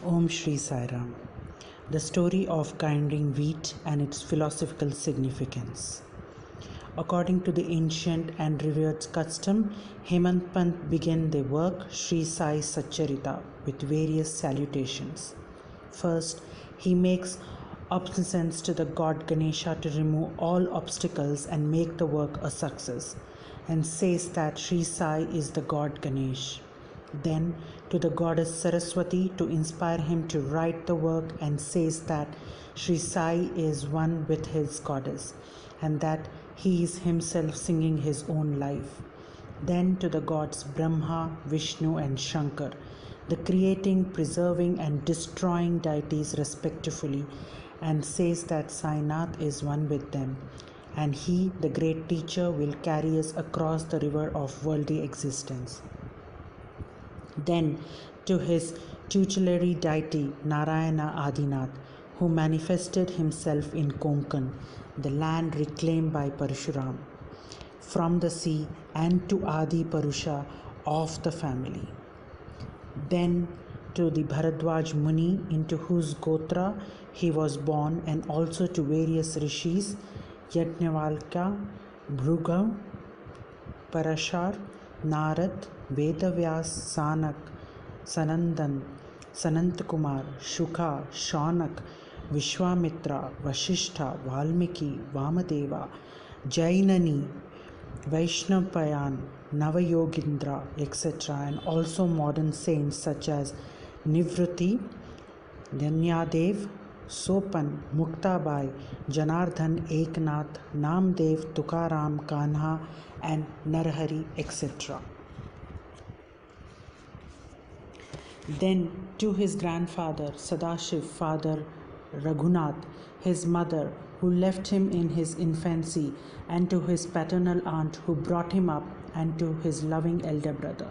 Om Shri Sai Ram. The story of grinding wheat and its philosophical significance. According to the ancient and revered custom, Hemant Pant began their work Shri Sai Satcharita with various salutations. First, he makes obeisance to the god Ganesha to remove all obstacles and make the work a success, and says that Shri Sai is the god Ganesh. Then to the goddess Saraswati to inspire him to write the work, and says that Shri Sai is one with his goddess and that he is himself singing his own life. Then to the gods Brahma, Vishnu and Shankar, the creating, preserving and destroying deities respectively, and says that Sainath is one with them, and he, the great teacher, will carry us across the river of worldly existence. Then to his tutelary deity Narayana Adinath, who manifested himself in Konkan, the land reclaimed by Parshuram from the sea, and to Adi Parusha of the family. Then to the Bharadwaj Muni, into whose Gotra he was born, and also to various rishis Yajnavalkya, Bhruga, Parashar, Narad, Vedavyas, Sanak, Sanandan, Sanantakumar, Shukha, Shaunak, Vishwamitra, Vashishtha, Valmiki, Vamadeva, Jainani, Vaishnapayan, Navayogindra, etc., and also modern saints such as Nivruti, Dhanyadev, Sopan, Muktabai, Janardhan, Eknath, Namdev, Tukaram, Kanha, and Narhari, etc. Then to his grandfather Sadashiv, father Raghunath, his mother who left him in his infancy, and to his paternal aunt who brought him up, and to his loving elder brother.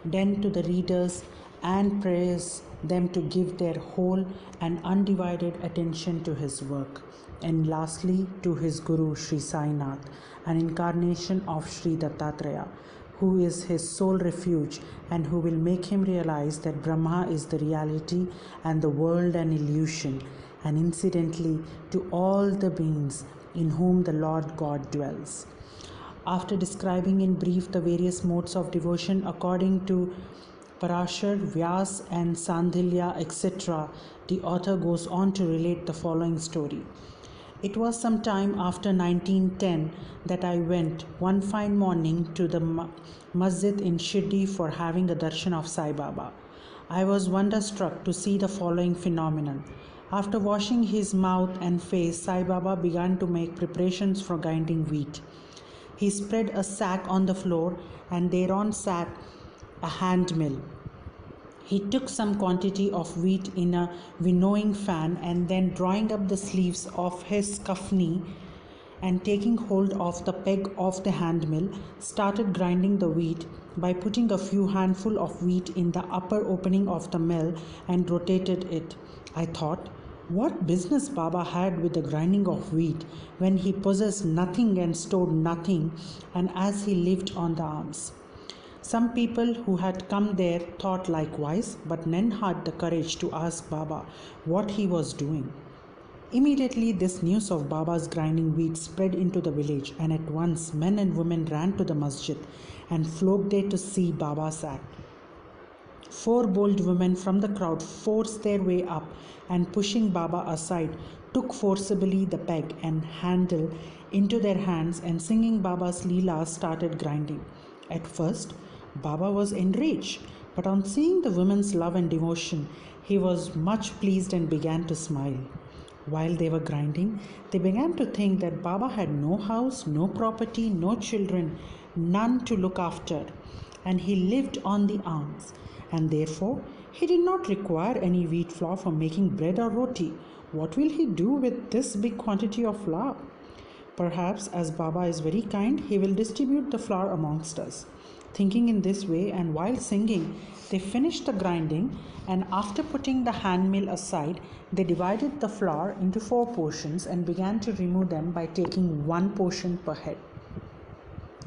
Then to the readers, and prays them to give their whole and undivided attention to his work. And lastly to his Guru Shri Sainath, an incarnation of Shri Dattatreya, who is his sole refuge and who will make him realize that Brahma is the reality and the world an illusion, and incidentally to all the beings in whom the Lord God dwells. After describing in brief the various modes of devotion according to Parashar, Vyas and Sandhilya, etc., the author goes on to relate the following story. It was some time after 1910 that I went one fine morning to the masjid in Shirdi for having a darshan of Sai Baba. I was wonderstruck to see the following phenomenon. After washing his mouth and face, Sai Baba began to make preparations for grinding wheat. He spread a sack on the floor, and thereon sat a hand mill. He took some quantity of wheat in a winnowing fan, and then drawing up the sleeves of his kafni and taking hold of the peg of the hand mill, started grinding the wheat by putting a few handful of wheat in the upper opening of the mill and rotated it. I thought, what business Baba had with the grinding of wheat when he possessed nothing and stored nothing, and as he lived on the alms. Some people who had come there thought likewise, but none had the courage to ask Baba what he was doing. Immediately this news of Baba's grinding wheat spread into the village, and at once men and women ran to the masjid and flocked there to see Baba's act. 4 bold women from the crowd forced their way up, and pushing Baba aside, took forcibly the peg and handle into their hands, and singing Baba's leelas started grinding. At first Baba was enraged, but on seeing the women's love and devotion, he was much pleased and began to smile. While they were grinding, they began to think that Baba had no house, no property, no children, none to look after, and he lived on the alms, and therefore he did not require any wheat flour for making bread or roti. What will he do with this big quantity of flour? Perhaps, as Baba is very kind, he will distribute the flour amongst us. Thinking in this way, and while singing, they finished the grinding, and after putting the hand mill aside, they divided the flour into 4 portions and began to remove them by taking 1 portion per head.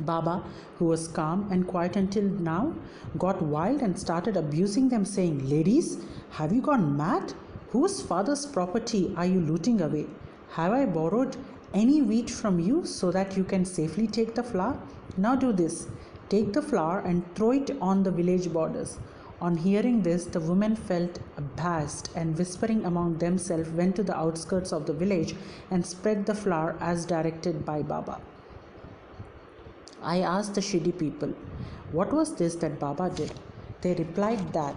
Baba, who was calm and quiet until now, got wild and started abusing them, saying, "Ladies, have you gone mad? Whose father's property are you looting away? Have I borrowed any wheat from you so that you can safely take the flour? Now do this. Take the flour and throw it on the village borders." On hearing this, the women felt abashed and, whispering among themselves, went to the outskirts of the village and spread the flour as directed by Baba. I asked the Shidi people, what was this that Baba did? They replied that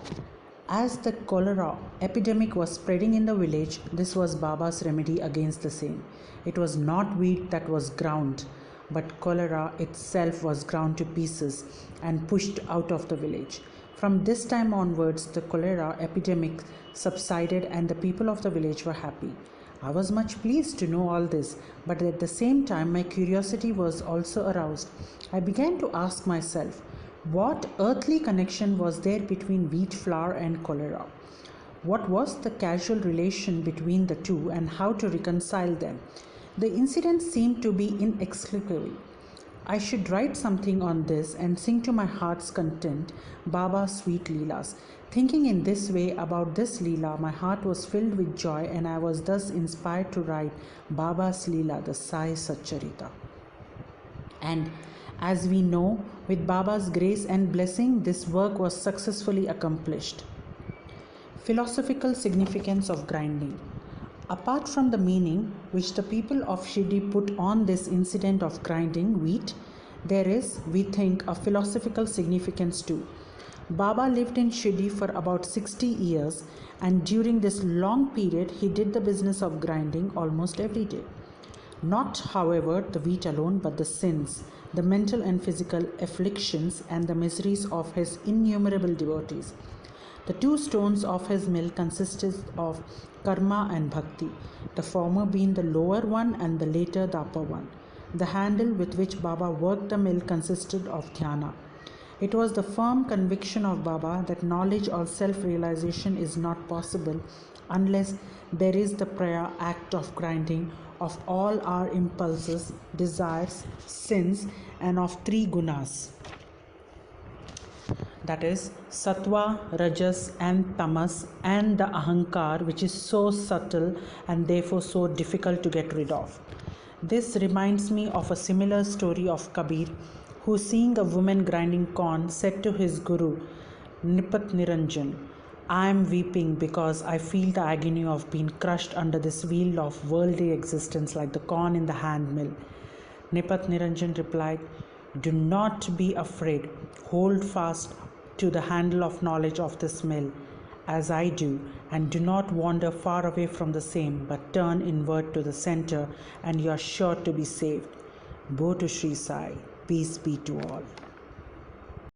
as the cholera epidemic was spreading in the village, this was Baba's remedy against the same. It was not wheat that was ground, but cholera itself was ground to pieces and pushed out of the village. From this time onwards, the cholera epidemic subsided and the people of the village were happy. I was much pleased to know all this, but at the same time my curiosity was also aroused. I began to ask myself, what earthly connection was there between wheat flour and cholera? What was the causal relation between the two and how to reconcile them? The incident seemed to be inexplicable. I should write something on this and sing to my heart's content Baba's sweet Leelas. Thinking in this way about this Leela, my heart was filled with joy and I was thus inspired to write Baba's Leela, the Sai Satcharita. And as we know, with Baba's grace and blessing, this work was successfully accomplished. Philosophical significance of grinding. Apart from the meaning which the people of Shirdi put on this incident of grinding wheat, there is, we think, a philosophical significance too. Baba lived in Shirdi for about 60 years, and during this long period he did the business of grinding almost every day. Not, however, the wheat alone, but the sins, the mental and physical afflictions and the miseries of his innumerable devotees. The two stones of his mill consisted of karma and bhakti, the former being the lower one and the later the upper one. The handle with which Baba worked the mill consisted of dhyana. It was the firm conviction of Baba that knowledge or self-realization is not possible unless there is the prior act of grinding of all our impulses, desires, sins, and of three gunas. That is sattva, rajas and tamas, and the ahankar, which is so subtle and therefore so difficult to get rid of. This reminds me of a similar story of Kabir, who, seeing a woman grinding corn, said to his guru, Nipat Niranjan, I am weeping because I feel the agony of being crushed under this wheel of worldly existence like the corn in the hand mill. Nipat Niranjan replied, do not be afraid. Hold fast to the handle of knowledge of this mill, as I do, and do not wander far away from the same, but turn inward to the center, and you are sure to be saved. Bo to Shri Sai. Peace be to all.